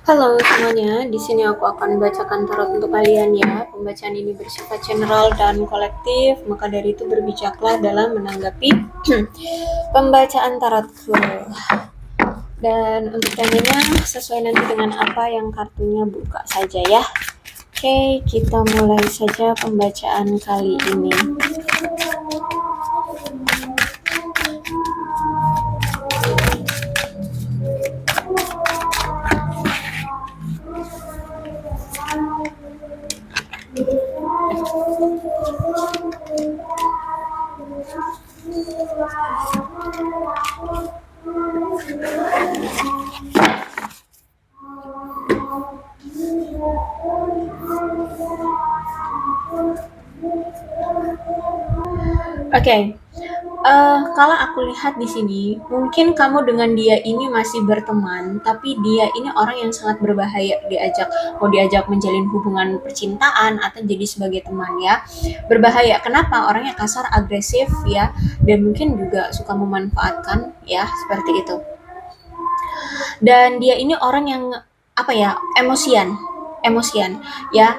Halo semuanya, di sini aku akan bacakan tarot untuk kalian ya. Pembacaan ini bersifat general dan kolektif, maka dari itu berbijaklah dalam menanggapi pembacaan tarotku. Dan untuk temanya sesuai nanti dengan apa yang kartunya buka saja ya. Oke, kita mulai saja pembacaan kali ini. Oke, kalau aku lihat di sini, mungkin kamu dengan dia ini masih berteman, tapi dia ini orang yang sangat berbahaya mau diajak menjalin hubungan percintaan atau jadi sebagai teman ya. Berbahaya. Kenapa? Orangnya kasar, agresif ya, dan mungkin juga suka memanfaatkan ya, seperti itu. Dan dia ini orang yang apa ya, emosian ya,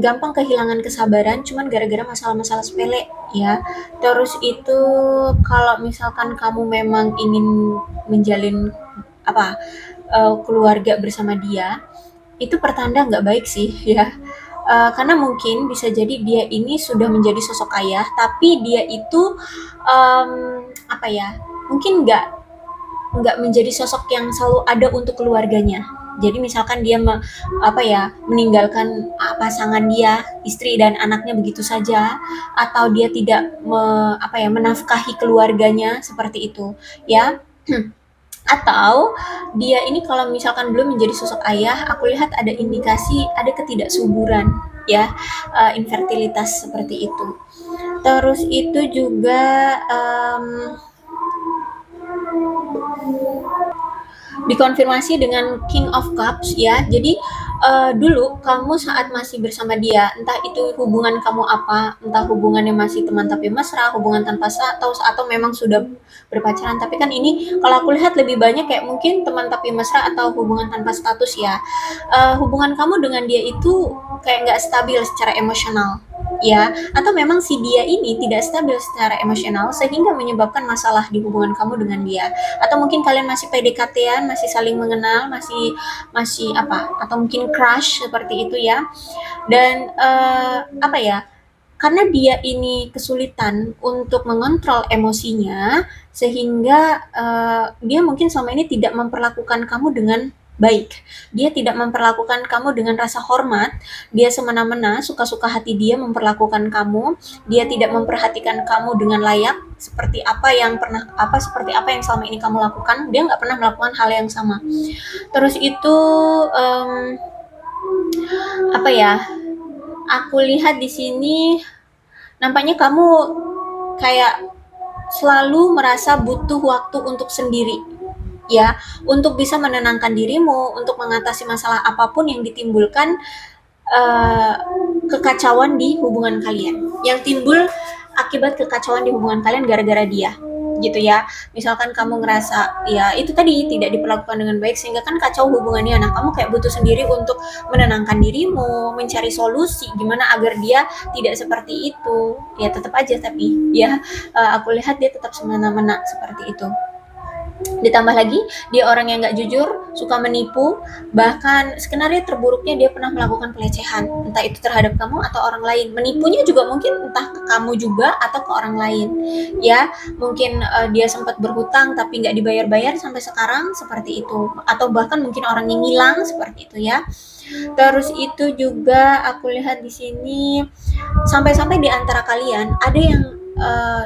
gampang kehilangan kesabaran cuman gara-gara masalah-masalah sepele ya. Terus itu kalau misalkan kamu memang ingin menjalin apa, keluarga bersama dia, itu pertanda nggak baik sih ya. Karena mungkin bisa jadi dia ini sudah menjadi sosok ayah, tapi dia itu apa ya, mungkin nggak menjadi sosok yang selalu ada untuk keluarganya. Jadi misalkan dia apa ya, meninggalkan pasangan dia, istri dan anaknya begitu saja, atau dia tidak apa ya, menafkahi keluarganya seperti itu, ya. Atau dia ini kalau misalkan belum menjadi sosok ayah, aku lihat ada indikasi ada ketidaksuburan, ya, infertilitas seperti itu. Terus itu juga dikonfirmasi dengan King of Cups ya. Jadi dulu kamu saat masih bersama dia, entah itu hubungan kamu apa, entah hubungannya masih teman tapi mesra, hubungan tanpa status, atau memang sudah berpacaran. Tapi kan ini kalau aku lihat lebih banyak kayak mungkin teman tapi mesra atau hubungan tanpa status ya. Hubungan kamu dengan dia itu kayak nggak stabil secara emosional ya, atau memang si dia ini tidak stabil secara emosional sehingga menyebabkan masalah di hubungan kamu dengan dia. Atau mungkin kalian masih PDKT-an, masih saling mengenal, masih masih apa, atau mungkin crush seperti itu ya. Dan apa ya, karena dia ini kesulitan untuk mengontrol emosinya, sehingga dia mungkin selama ini tidak memperlakukan kamu dengan baik. Dia tidak memperlakukan kamu dengan rasa hormat, dia semena-mena, suka-suka hati dia memperlakukan kamu, dia tidak memperhatikan kamu dengan layak, seperti apa yang selama ini kamu lakukan, dia nggak pernah melakukan hal yang sama. Terus itu apa ya? Aku lihat di sini nampaknya kamu kayak selalu merasa butuh waktu untuk sendiri ya, untuk bisa menenangkan dirimu, untuk mengatasi masalah apapun yang ditimbulkan uh, kekacauan di hubungan kalian, yang timbul akibat kekacauan di hubungan kalian gara-gara dia gitu ya. Misalkan kamu ngerasa ya itu tadi tidak diperlakukan dengan baik sehingga kan kacau hubungannya, nah kamu kayak butuh sendiri untuk menenangkan dirimu, mencari solusi gimana agar dia tidak seperti itu ya. Tetap aja tapi ya, aku lihat dia tetap semena-mena seperti itu. Ditambah lagi dia orang yang nggak jujur, suka menipu, bahkan skenario terburuknya dia pernah melakukan pelecehan, entah itu terhadap kamu atau orang lain. Menipunya juga mungkin entah ke kamu juga atau ke orang lain ya. Mungkin dia sempat berhutang tapi nggak dibayar-bayar sampai sekarang seperti itu, atau bahkan mungkin orang yang hilang seperti itu ya. Terus itu juga aku lihat di sini sampai-sampai di antara kalian ada yang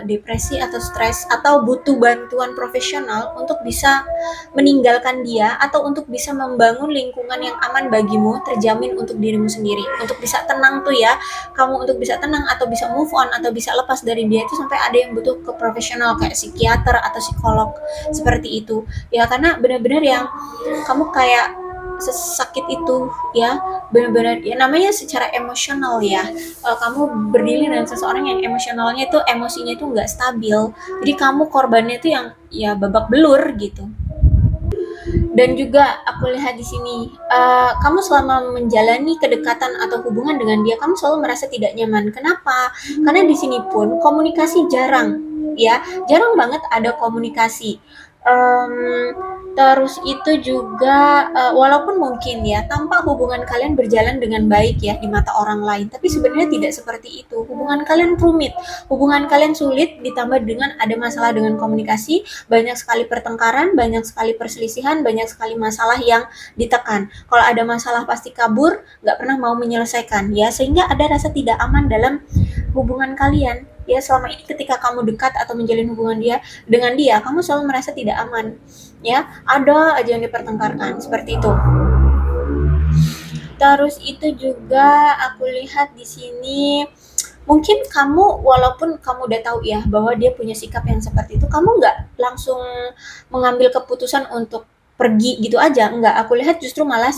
depresi atau stres atau butuh bantuan profesional untuk bisa meninggalkan dia, atau untuk bisa membangun lingkungan yang aman bagimu, terjamin untuk dirimu sendiri, untuk bisa tenang tuh ya. Kamu untuk bisa tenang atau bisa move on atau bisa lepas dari dia itu sampai ada yang butuh ke profesional kayak psikiater atau psikolog seperti itu ya. Karena benar-benar yang kamu kayak sesakit itu ya, benar-benar ya, namanya secara emosional ya. Kamu berdiri dengan seseorang yang emosionalnya itu, emosinya itu nggak stabil, jadi kamu korbannya itu yang ya babak belur gitu. Dan juga aku lihat di sini, kamu selama menjalani kedekatan atau hubungan dengan dia, kamu selalu merasa tidak nyaman. Kenapa? Karena di sini pun komunikasi jarang, ya, jarang banget ada komunikasi. Terus itu juga, walaupun mungkin ya tampak hubungan kalian berjalan dengan baik ya di mata orang lain, tapi sebenarnya tidak seperti itu. Hubungan kalian rumit, hubungan kalian sulit, ditambah dengan ada masalah dengan komunikasi, banyak sekali pertengkaran, banyak sekali perselisihan, banyak sekali masalah yang ditekan. Kalau ada masalah pasti kabur, nggak pernah mau menyelesaikan ya, sehingga ada rasa tidak aman dalam hubungan kalian. Ya, selama ini ketika kamu dekat atau menjalin hubungan dengan dia, kamu selalu merasa tidak aman. Ya, ada aja yang dipertengkarkan seperti itu. Terus itu juga aku lihat di sini, mungkin kamu walaupun kamu udah tahu ya bahwa dia punya sikap yang seperti itu, kamu nggak langsung mengambil keputusan untuk pergi gitu aja, enggak. Aku lihat justru malah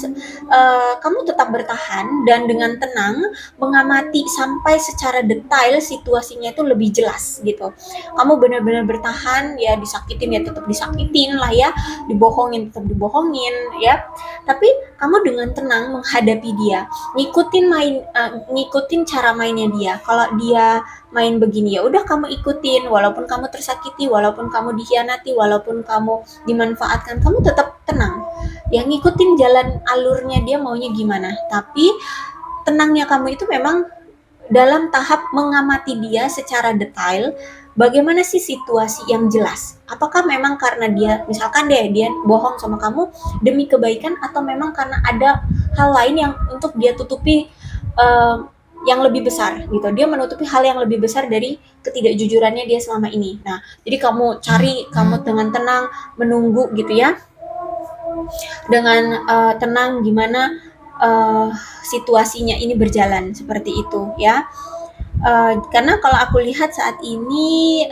kamu tetap bertahan dan dengan tenang mengamati sampai secara detail situasinya itu lebih jelas gitu. Kamu benar-benar bertahan, ya disakitin ya tetap disakitin lah ya, dibohongin tetap dibohongin ya. Tapi kamu dengan tenang menghadapi dia, ngikutin cara mainnya dia. Kalau dia main begini, ya udah kamu ikutin, walaupun kamu tersakiti, walaupun kamu dikhianati, walaupun kamu dimanfaatkan, kamu tetap tenang ya, ngikutin jalan alurnya dia maunya gimana. Tapi tenangnya kamu itu memang dalam tahap mengamati dia secara detail, bagaimana sih situasi yang jelas. Apakah memang karena dia, misalkan deh, dia bohong sama kamu demi kebaikan, atau memang karena ada hal lain yang untuk dia tutupi, yang lebih besar gitu. Dia menutupi hal yang lebih besar dari ketidakjujurannya dia selama ini. Nah, jadi kamu cari, kamu dengan tenang menunggu gitu ya, dengan tenang gimana situasinya ini berjalan seperti itu ya. Karena kalau aku lihat saat ini,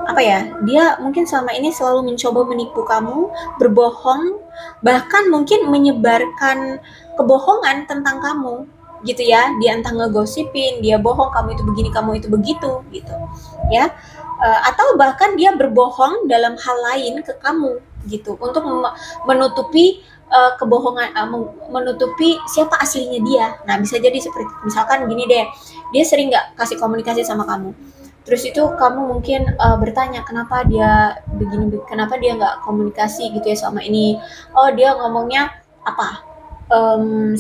apa ya, dia mungkin selama ini selalu mencoba menipu kamu, berbohong, bahkan mungkin menyebarkan kebohongan tentang kamu gitu ya. Dia entah ngegosipin, dia bohong, kamu itu begini, kamu itu begitu gitu ya. Atau bahkan dia berbohong dalam hal lain ke kamu gitu untuk menutupi kebohongan, menutupi siapa aslinya dia. Nah, bisa jadi seperti misalkan gini deh, dia sering nggak kasih komunikasi sama kamu. Terus itu kamu mungkin bertanya kenapa dia begini, kenapa dia nggak komunikasi gitu ya selama ini. Oh, dia ngomongnya apa?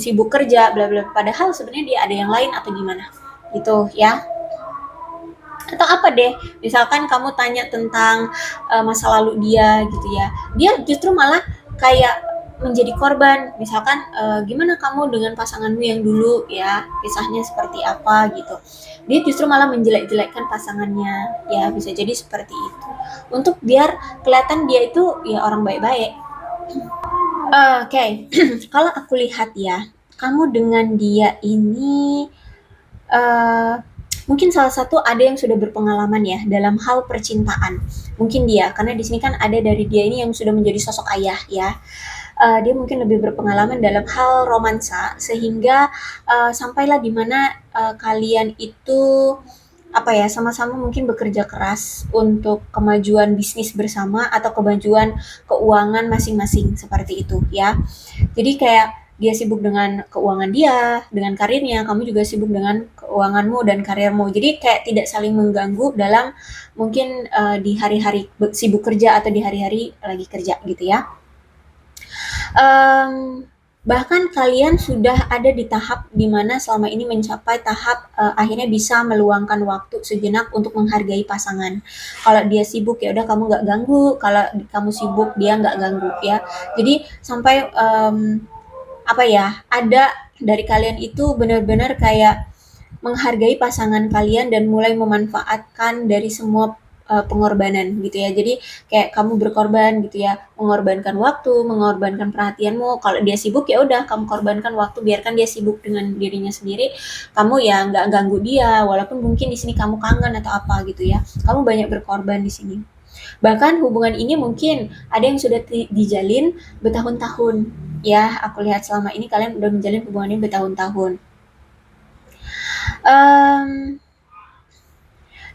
Sibuk kerja, bla bla. Padahal sebenarnya dia ada yang lain atau gimana? Gitu ya. Atau apa deh, misalkan kamu tanya tentang masa lalu dia gitu ya, dia justru malah kayak menjadi korban. Misalkan gimana kamu dengan pasanganmu yang dulu ya, kisahnya seperti apa gitu, dia justru malah menjelek-jelekkan pasangannya ya, bisa jadi seperti itu untuk biar kelihatan dia itu ya orang baik-baik. Oke. Kalau aku lihat ya, kamu dengan dia ini, eee, mungkin salah satu ada yang sudah berpengalaman ya dalam hal percintaan. Mungkin dia, karena di sini kan ada dari dia ini yang sudah menjadi sosok ayah ya. Dia mungkin lebih berpengalaman dalam hal romansa sehingga, sampailah di mana, kalian itu, apa ya, sama-sama mungkin bekerja keras untuk kemajuan bisnis bersama atau kemajuan keuangan masing-masing, seperti itu ya. Jadi kayak dia sibuk dengan keuangan dia, dengan karirnya, kamu juga sibuk dengan keuanganmu dan karirmu. Jadi kayak tidak saling mengganggu dalam mungkin di hari-hari sibuk kerja atau di hari-hari lagi kerja gitu ya. Um, Bahkan kalian sudah ada di tahap dimana selama ini mencapai tahap akhirnya bisa meluangkan waktu sejenak untuk menghargai pasangan. Kalau dia sibuk ya udah kamu nggak ganggu, kalau kamu sibuk dia nggak ganggu ya. Jadi sampai apa ya, ada dari kalian itu benar-benar kayak menghargai pasangan kalian dan mulai memanfaatkan dari semua pengorbanan gitu ya. Jadi kayak kamu berkorban gitu ya, mengorbankan waktu, mengorbankan perhatianmu. Kalau dia sibuk ya udah kamu korbankan waktu, biarkan dia sibuk dengan dirinya sendiri. Kamu ya nggak ganggu dia, walaupun mungkin di sini kamu kangen atau apa gitu ya. Kamu banyak berkorban di sini. Bahkan hubungan ini mungkin ada yang sudah dijalin bertahun-tahun. Ya, aku lihat selama ini kalian udah menjalin hubungan ini bertahun-tahun. Um,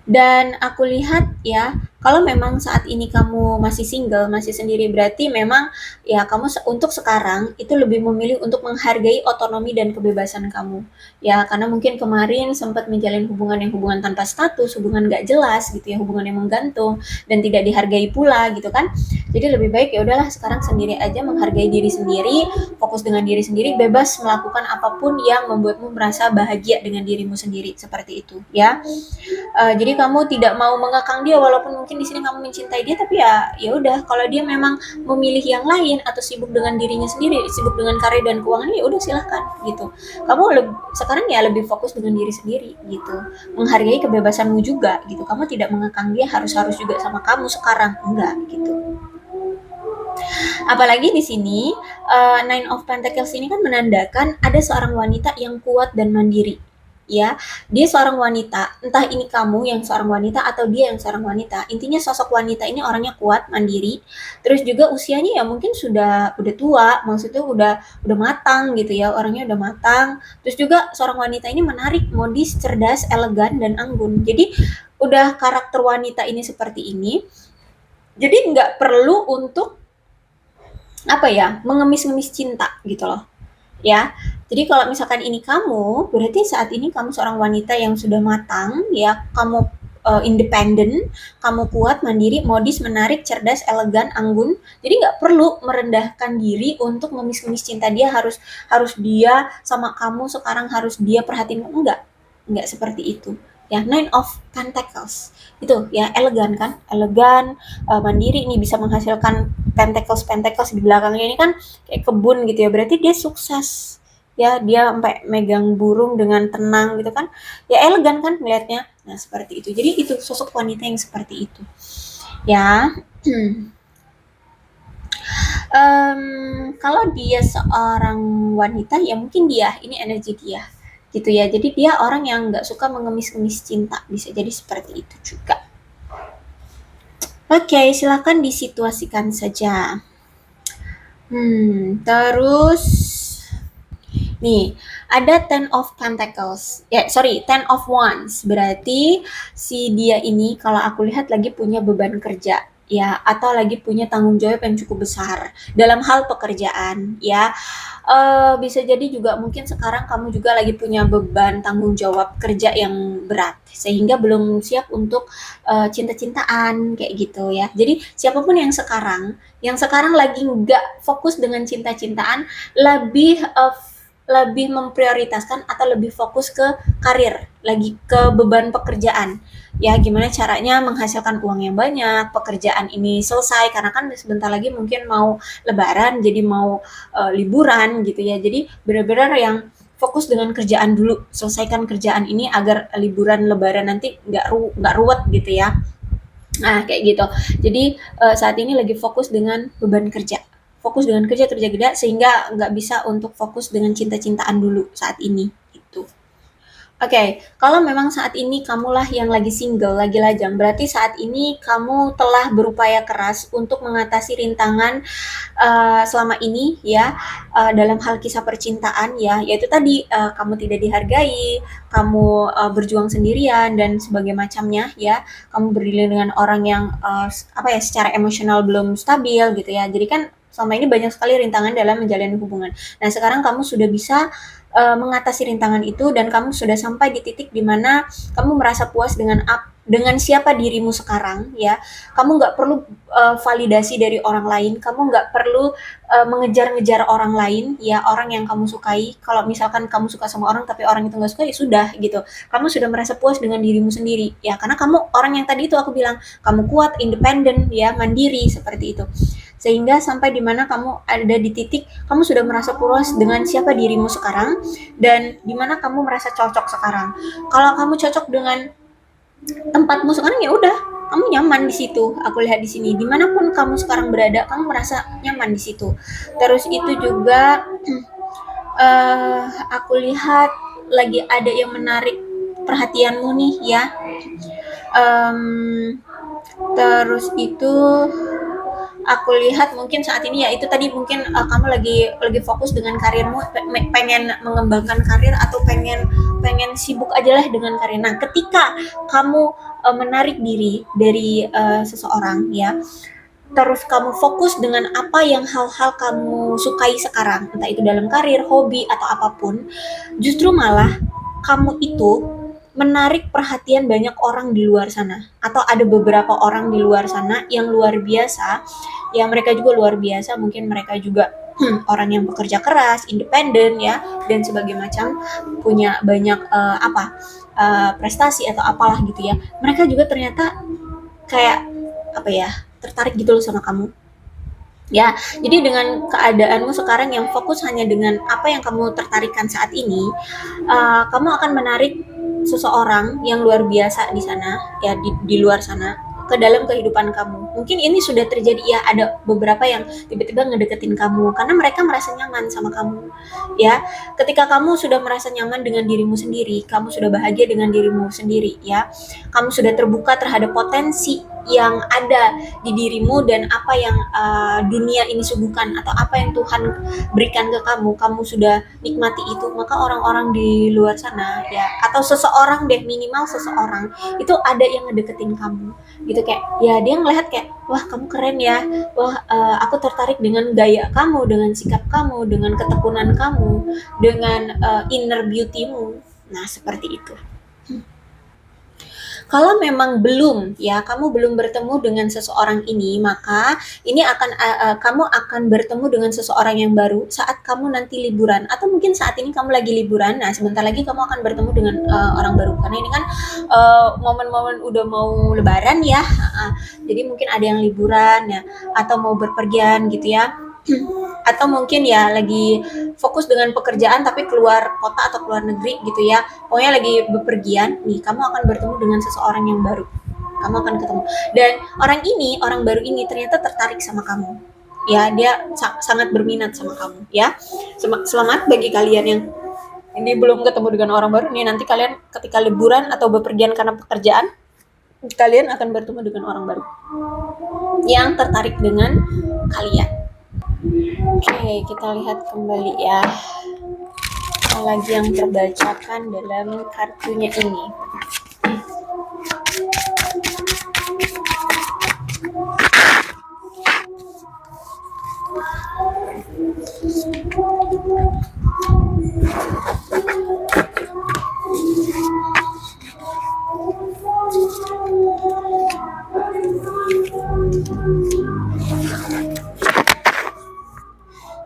dan aku lihat ya, Kalau memang saat ini kamu masih single, masih sendiri, berarti memang ya kamu untuk sekarang itu lebih memilih untuk menghargai otonomi dan kebebasan kamu. Ya, karena mungkin kemarin sempat menjalin hubungan tanpa status, hubungan gak jelas gitu ya, hubungan yang menggantung dan tidak dihargai pula gitu kan. Jadi lebih baik ya udahlah sekarang sendiri aja, menghargai diri sendiri, fokus dengan diri sendiri, bebas melakukan apapun yang membuatmu merasa bahagia dengan dirimu sendiri, seperti itu ya. Jadi kamu tidak mau mengekang dia walaupun mungkin di sini kamu mencintai dia, tapi ya udah, kalau dia memang memilih yang lain atau sibuk dengan dirinya sendiri, sibuk dengan karir dan keuangannya, ya udah silahkan gitu. Kamu sekarang ya lebih fokus dengan diri sendiri gitu, menghargai kebebasanmu juga gitu. Kamu tidak mengekang dia harus juga sama kamu sekarang, enggak gitu. Apalagi di sini Nine of Pentacles ini kan menandakan ada seorang wanita yang kuat dan mandiri. Ya, dia seorang wanita, entah ini kamu yang seorang wanita atau dia yang seorang wanita. Intinya sosok wanita ini orangnya kuat, mandiri. Terus juga usianya ya mungkin udah tua, maksudnya udah matang gitu ya, orangnya udah matang. Terus juga seorang wanita ini menarik, modis, cerdas, elegan dan anggun. Jadi udah karakter wanita ini seperti ini. Jadi nggak perlu untuk apa ya, mengemis-ngemis cinta gitu loh ya. Jadi kalau misalkan ini kamu, berarti saat ini kamu seorang wanita yang sudah matang ya, kamu independen, kamu kuat, mandiri, modis, menarik, cerdas, elegan, anggun. Jadi nggak perlu merendahkan diri untuk ngemis-ngemis cinta dia, harus harus dia sama kamu sekarang, harus dia perhatiin, enggak seperti itu ya. Nine of Pentacles itu ya, elegan kan, elegan, mandiri nih, bisa menghasilkan pentacles di belakangnya ini kan kayak kebun gitu ya, berarti dia sukses ya, dia sampai megang burung dengan tenang gitu kan, ya elegan kan melihatnya. Nah seperti itu, jadi itu sosok wanita yang seperti itu ya. Kalau dia seorang wanita ya mungkin dia ini energi dia gitu ya, jadi dia orang yang nggak suka mengemis-ngemis cinta, bisa jadi seperti itu juga. Oke, silakan disituasikan saja. Terus nih, ada Ten of Pentacles. Ya, sorry, Ten of Wands. Berarti si dia ini kalau aku lihat lagi punya beban kerja ya, atau lagi punya tanggung jawab yang cukup besar dalam hal pekerjaan ya. Bisa jadi juga mungkin sekarang kamu juga lagi punya beban tanggung jawab kerja yang berat sehingga belum siap untuk cinta-cintaan kayak gitu ya. Jadi siapapun yang sekarang lagi nggak fokus dengan cinta-cintaan, lebih memprioritaskan atau lebih fokus ke karir, lagi ke beban pekerjaan. Ya, gimana caranya menghasilkan uang yang banyak, pekerjaan ini selesai, karena kan sebentar lagi mungkin mau lebaran, jadi mau liburan gitu ya. Jadi benar-benar yang fokus dengan kerjaan dulu, selesaikan kerjaan ini agar liburan lebaran nanti nggak ruwet gitu ya. Nah, kayak gitu. Jadi saat ini lagi fokus dengan beban kerja. Fokus dengan kerja sehingga nggak bisa untuk fokus dengan cinta-cintaan dulu saat ini. Itu. Oke, kalau memang saat ini kamulah yang lagi single, lagi lajang, berarti saat ini kamu telah berupaya keras untuk mengatasi rintangan selama ini ya, dalam hal kisah percintaan ya, yaitu tadi kamu tidak dihargai, kamu berjuang sendirian dan sebagainya macamnya ya, kamu berdiri dengan orang yang apa ya, secara emosional belum stabil gitu ya. Jadi kan selama ini banyak sekali rintangan dalam menjalin hubungan. Nah sekarang kamu sudah bisa mengatasi rintangan itu dan kamu sudah sampai di titik di mana kamu merasa puas dengan siapa dirimu sekarang ya. Kamu nggak perlu validasi dari orang lain, kamu nggak perlu mengejar-ngejar orang lain ya, orang yang kamu sukai. Kalau misalkan kamu suka sama orang tapi orang itu nggak suka, ya sudah gitu, kamu sudah merasa puas dengan dirimu sendiri ya, karena kamu orang yang tadi itu aku bilang, kamu kuat, independen ya, mandiri seperti itu, sehingga sampai di mana kamu ada di titik kamu sudah merasa puas dengan siapa dirimu sekarang dan di mana kamu merasa cocok sekarang. Kalau kamu cocok dengan tempatmu sekarang, ya udah, kamu nyaman di situ. Aku lihat di sini, dimanapun kamu sekarang berada, kamu merasa nyaman di situ. Terus itu juga aku lihat lagi ada yang menarik perhatianmu nih ya. Terus itu aku lihat mungkin saat ini ya itu tadi mungkin kamu lagi fokus dengan karirmu, pengen mengembangkan karir atau pengen pengen sibuk aja lah dengan karir. Nah, ketika kamu menarik diri dari seseorang ya, terus kamu fokus dengan apa yang hal-hal kamu sukai sekarang, entah itu dalam karir, hobi atau apapun, justru malah kamu itu menarik perhatian banyak orang di luar sana, atau ada beberapa orang di luar sana yang luar biasa, yang mereka juga luar biasa, mungkin mereka juga orang yang bekerja keras, independen ya, dan sebagai macam punya banyak prestasi atau apalah gitu ya. Mereka juga ternyata kayak apa ya, tertarik gitu loh sama kamu. Ya, jadi dengan keadaanmu sekarang yang fokus hanya dengan apa yang kamu tertarikkan saat ini, kamu akan menarik seseorang yang luar biasa di sana, ya di luar sana, ke dalam kehidupan kamu. Mungkin ini sudah terjadi ya, ada beberapa yang tiba-tiba ngedeketin kamu karena mereka merasa nyaman sama kamu. Ya, ketika kamu sudah merasa nyaman dengan dirimu sendiri, kamu sudah bahagia dengan dirimu sendiri, ya. Kamu sudah terbuka terhadap potensi yang ada di dirimu dan apa yang dunia ini suguhkan atau apa yang Tuhan berikan ke kamu, kamu sudah nikmati itu, maka orang-orang di luar sana ya, atau seseorang deh, minimal seseorang itu ada yang ngedeketin kamu gitu, kayak ya dia ngelihat kayak wah kamu keren ya, wah aku tertarik dengan gaya kamu, dengan sikap kamu, dengan ketekunan kamu, dengan inner beautymu. Nah seperti itu. Kalau memang belum ya, kamu belum bertemu dengan seseorang ini, maka ini akan kamu akan bertemu dengan seseorang yang baru saat kamu nanti liburan, atau mungkin saat ini kamu lagi liburan. Nah, sebentar lagi kamu akan bertemu dengan orang baru karena ini kan momen-momen udah mau lebaran ya. Jadi mungkin ada yang liburan ya, atau mau berpergian gitu ya. Atau mungkin ya lagi fokus dengan pekerjaan tapi keluar kota atau keluar negeri gitu ya, pokoknya lagi bepergian nih, kamu akan bertemu dengan seseorang yang baru, kamu akan ketemu, dan orang baru ini ternyata tertarik sama kamu ya, dia sangat berminat sama kamu ya. Selamat bagi kalian yang ini belum ketemu dengan orang baru nih, nanti kalian ketika liburan atau bepergian karena pekerjaan, kalian akan bertemu dengan orang baru yang tertarik dengan kalian. Oke, kita lihat kembali ya apa lagi yang terbacakan dalam kartunya ini.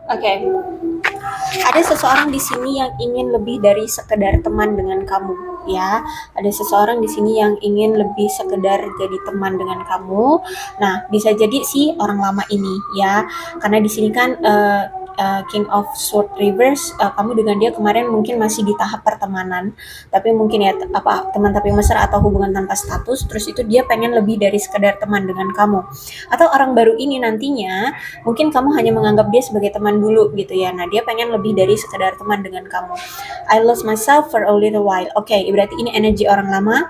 Oke. Ada seseorang di sini yang ingin lebih dari sekedar teman dengan kamu, ya. Ada seseorang di sini yang ingin lebih sekedar jadi teman dengan kamu. Nah, bisa jadi sih orang lama ini, ya. Karena di sini kan King of Sword Reverse, kamu dengan dia kemarin mungkin masih di tahap pertemanan, tapi mungkin ya teman tapi mesra atau hubungan tanpa status, terus itu dia pengen lebih dari sekedar teman dengan kamu. Atau orang baru ini nantinya mungkin kamu hanya menganggap dia sebagai teman dulu gitu ya. Nah, dia pengen lebih dari sekedar teman dengan kamu. I lost myself for a little while. Oke, berarti ini energi orang lama.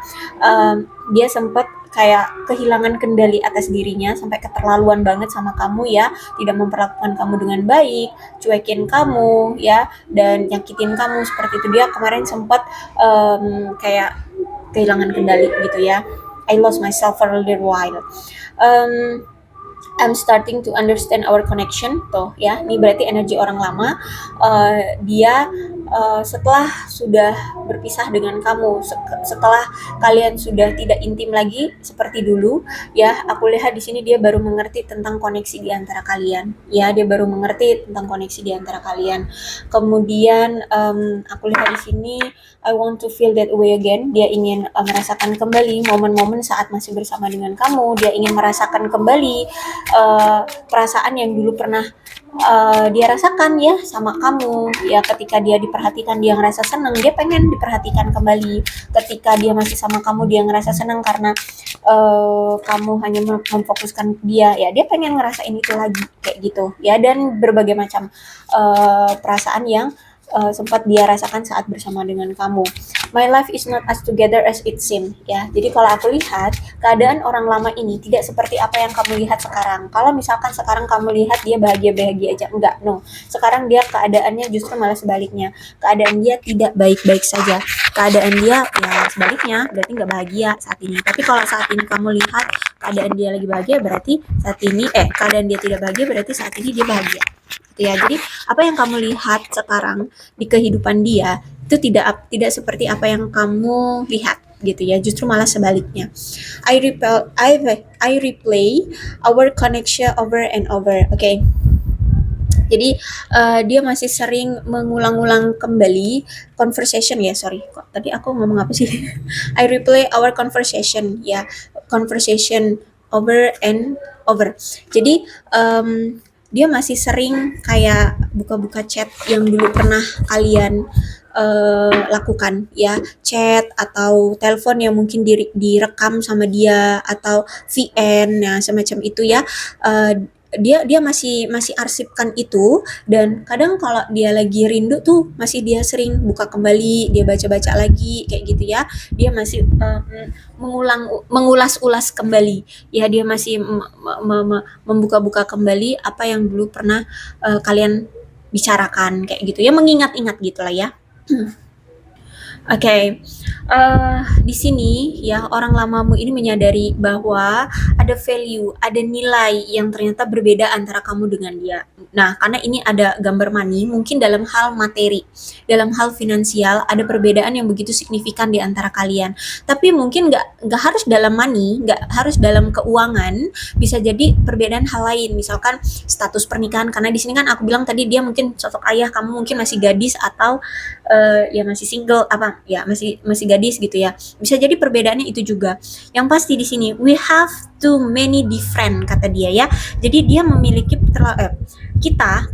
Dia sempat kayak kehilangan kendali atas dirinya sampai keterlaluan banget sama kamu ya, tidak memperlakukan kamu dengan baik, cuekin kamu ya, dan nyakitin kamu seperti itu. Dia kemarin sempat kayak kehilangan kendali gitu ya. I lost myself for a little while. I'm starting to understand our connection tuh ya, ini berarti energi orang lama. Dia setelah sudah berpisah dengan kamu, setelah kalian sudah tidak intim lagi seperti dulu ya, aku lihat di sini dia baru mengerti tentang koneksi di antara kalian ya, dia baru mengerti tentang koneksi di antara kalian. Kemudian aku lihat di sini I want to feel that way again. Dia ingin merasakan kembali momen-momen saat masih bersama dengan kamu. Dia ingin merasakan kembali perasaan yang dulu pernah dia rasakan ya sama kamu ya. Ketika dia diperhatikan dia ngerasa senang, dia pengen diperhatikan kembali. Ketika dia masih sama kamu dia ngerasa senang karena kamu hanya memfokuskan dia ya, dia pengen ngerasain itu lagi kayak gitu ya. Dan berbagai macam perasaan yang sempat dia rasakan saat bersama dengan kamu. My life is not as together as it seems, ya. Jadi kalau aku lihat keadaan orang lama ini tidak seperti apa yang kamu lihat sekarang. Kalau misalkan sekarang kamu lihat dia bahagia-bahagia aja, enggak, no. Sekarang dia keadaannya justru malah sebaliknya. Keadaan dia tidak baik-baik saja. Keadaan dia ya sebaliknya, berarti nggak bahagia saat ini. Tapi kalau saat ini kamu lihat keadaan dia lagi bahagia, berarti saat ini keadaan dia tidak bahagia, berarti saat ini dia bahagia. Gitu ya. Jadi apa yang kamu lihat sekarang di kehidupan dia itu tidak seperti apa yang kamu lihat gitu ya, justru malah sebaliknya. I replay our connection over and over. Okay. Jadi dia masih sering mengulang-ulang kembali conversation ya, sorry kok tadi aku ngomong apa sih. I replay our conversation ya, conversation over and over. Jadi dia masih sering kayak buka-buka chat yang dulu pernah kalian lakukan ya, chat atau telepon yang mungkin direkam sama dia atau VN ya semacam itu ya. Dia masih arsipkan itu, dan kadang kalau dia lagi rindu tuh masih dia sering buka kembali, dia baca-baca lagi kayak gitu ya. Dia masih mengulas-ulas kembali ya, dia masih membuka-buka kembali apa yang dulu pernah kalian bicarakan kayak gitu ya, mengingat-ingat gitulah ya. Oke, di sini ya orang lamamu ini menyadari bahwa ada value, ada nilai yang ternyata berbeda antara kamu dengan dia. Nah, karena ini ada gambar money, mungkin dalam hal materi, dalam hal finansial ada perbedaan yang begitu signifikan di antara kalian. Tapi mungkin nggak harus dalam money, nggak harus dalam keuangan, bisa jadi perbedaan hal lain, misalkan status pernikahan. Karena di sini kan aku bilang tadi dia mungkin sosok ayah, kamu mungkin masih gadis atau ya masih single apa ya, masih gadis gitu ya. Bisa jadi perbedaannya itu juga. Yang pasti di sini we have too many different kata dia ya. Jadi dia memiliki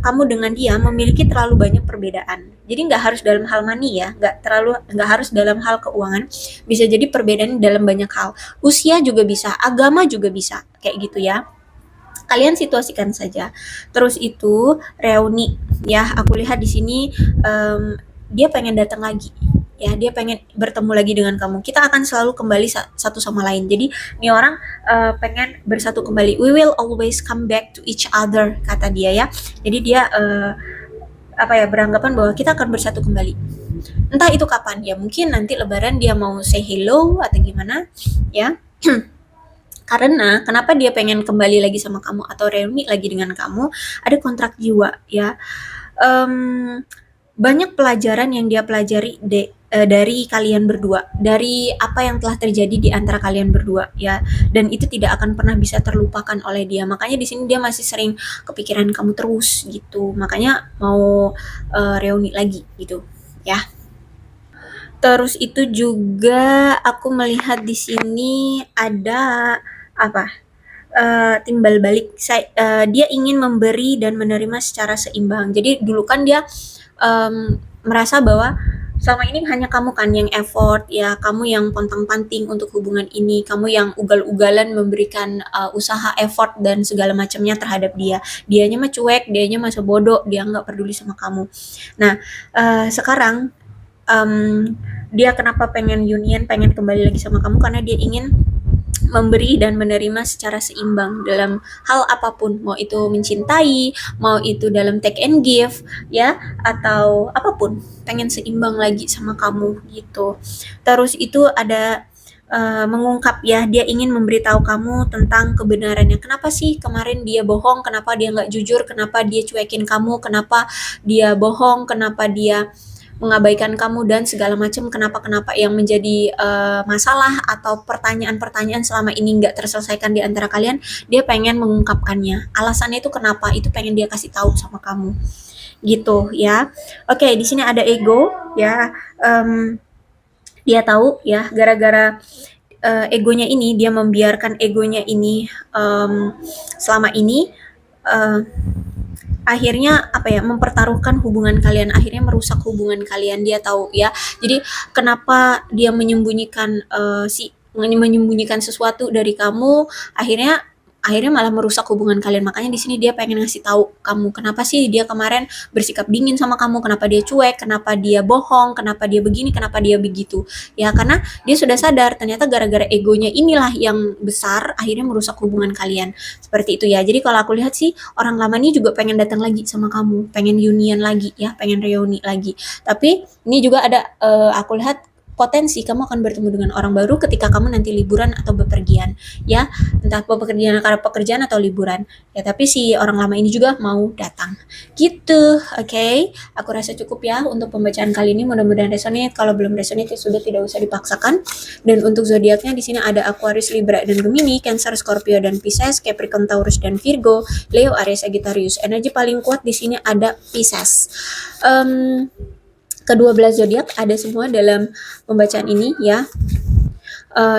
kamu dengan dia memiliki terlalu banyak perbedaan. Jadi nggak harus dalam hal money ya, nggak harus dalam hal keuangan. Bisa jadi perbedaan dalam banyak hal. Usia juga bisa, agama juga bisa, kayak gitu ya. Kalian situasikan saja. Terus itu reuni ya. Aku lihat di sini dia pengen datang lagi ya, dia pengen bertemu lagi dengan kamu. Kita akan selalu kembali satu sama lain. Jadi ini orang pengen bersatu kembali. We will always come back to each other kata dia ya. Jadi dia beranggapan bahwa kita akan bersatu kembali. Entah itu kapan ya, mungkin nanti lebaran dia mau say hello atau gimana ya. Karena kenapa dia pengen kembali lagi sama kamu atau reuni lagi dengan kamu, ada kontrak jiwa ya. Banyak pelajaran yang dia pelajari dari kalian berdua, dari apa yang telah terjadi di antara kalian berdua ya, dan itu tidak akan pernah bisa terlupakan oleh dia. Makanya di sini dia masih sering kepikiran kamu terus gitu, makanya mau reuni lagi gitu ya. Terus itu juga aku melihat di sini ada timbal balik. Dia ingin memberi dan menerima secara seimbang. Jadi dulu kan dia merasa bahwa selama ini hanya kamu kan yang effort ya, kamu yang pontang-panting untuk hubungan ini, kamu yang ugal-ugalan memberikan usaha, effort dan segala macamnya terhadap dia. Dianya mah cuek, dianya mah sebodoh, dia nggak peduli sama kamu. Nah sekarang dia kenapa pengen union, pengen kembali lagi sama kamu, karena dia ingin memberi dan menerima secara seimbang dalam hal apapun, mau itu mencintai, mau itu dalam take and give ya, atau apapun, pengen seimbang lagi sama kamu gitu. Terus itu ada mengungkap ya, dia ingin memberitahu kamu tentang kebenarannya. Kenapa sih kemarin dia bohong, kenapa dia nggak jujur, kenapa dia cuekin kamu, kenapa dia bohong, kenapa dia mengabaikan kamu dan segala macam, kenapa yang menjadi masalah atau pertanyaan-pertanyaan selama ini nggak terselesaikan di antara kalian. Dia pengen mengungkapkannya, alasannya itu kenapa, itu pengen dia kasih tahu sama kamu gitu ya. Oke, di sini ada ego ya. Dia tahu ya, gara-gara egonya ini, dia membiarkan egonya ini selama ini akhirnya mempertaruhkan hubungan kalian, akhirnya merusak hubungan kalian. Dia tahu ya. Jadi kenapa dia menyembunyikan sesuatu dari kamu, akhirnya akhirnya malah merusak hubungan kalian. Makanya di sini dia pengen ngasih tahu kamu kenapa sih dia kemarin bersikap dingin sama kamu, kenapa dia cuek, kenapa dia bohong, kenapa dia begini, kenapa dia begitu. Ya karena dia sudah sadar ternyata gara-gara egonya inilah yang besar akhirnya merusak hubungan kalian. Seperti itu ya. Jadi kalau aku lihat sih orang lama ini juga pengen datang lagi sama kamu, pengen union lagi ya, pengen reuni lagi. Tapi ini juga ada aku lihat potensi kamu akan bertemu dengan orang baru ketika kamu nanti liburan atau bepergian ya, entah bepergian karena pekerjaan atau liburan ya, tapi si orang lama ini juga mau datang gitu. Oke, aku rasa cukup ya untuk pembacaan kali ini, mudah-mudahan resonate. Kalau belum resonate ya sudah, tidak usah dipaksakan. Dan untuk zodiaknya di sini ada Aquarius, Libra dan Gemini, Cancer, Scorpio dan Pisces, Capricorn, Taurus dan Virgo, Leo, Aries, Sagittarius. Energi paling kuat di sini ada Pisces. Kedua belas zodiak ada semua dalam pembacaan ini ya.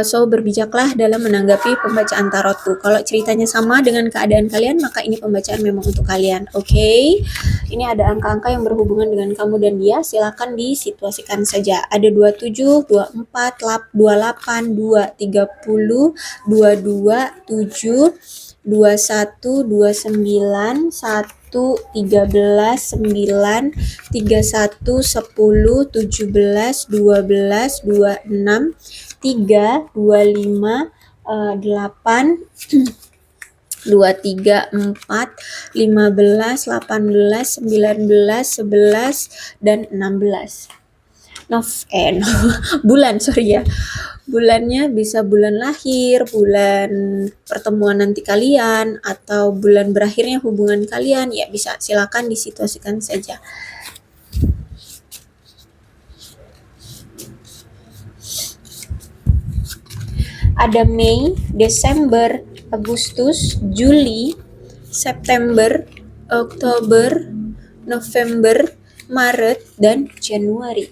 So berbijaklah dalam menanggapi pembacaan tarotku. Kalau ceritanya sama dengan keadaan kalian, maka ini pembacaan memang untuk kalian. Oke. Ini ada angka-angka yang berhubungan dengan kamu dan dia, silakan disituasikan saja. Ada 27, 24, 28, 2, 30, 22, 7, 21, 29, 1, 13, 9, 31, 10, 17, 12, 26, 3, 25, 8, 2, 3, 4, 15, 18, 19, 11, dan 16. Bulan, sorry ya. Bulannya bisa bulan lahir, bulan pertemuan nanti kalian, atau bulan berakhirnya hubungan kalian. Ya bisa, silakan disituasikan saja. Ada Mei, Desember, Agustus, Juli, September, Oktober, November, Maret, dan Januari.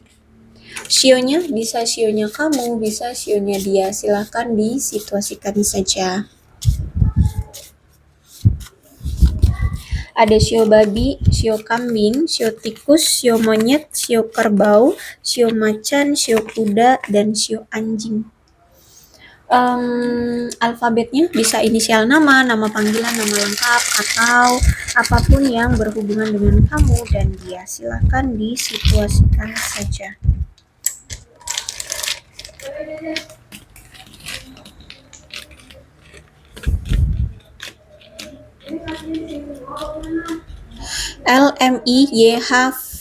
Sionya bisa sionya kamu, bisa sionya dia. Silahkan disituasikan saja. Ada sio babi, sio kambing, sio tikus, sio monyet, sio kerbau, sio macan, sio kuda, dan sio anjing. Alfabetnya bisa inisial nama, nama panggilan, nama lengkap, atau apapun yang berhubungan dengan kamu dan dia. Silahkan disituasikan saja. L, M, I, Y, H,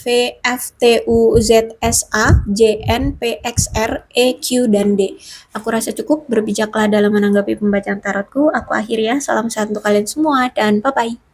V, F, T, U, Z, S, A, J, N, P, X, R, E, Q, dan D. Aku rasa cukup, berbijaklah dalam menanggapi pembacaan tarotku. Aku akhiri ya, salam sehat untuk kalian semua, dan bye-bye.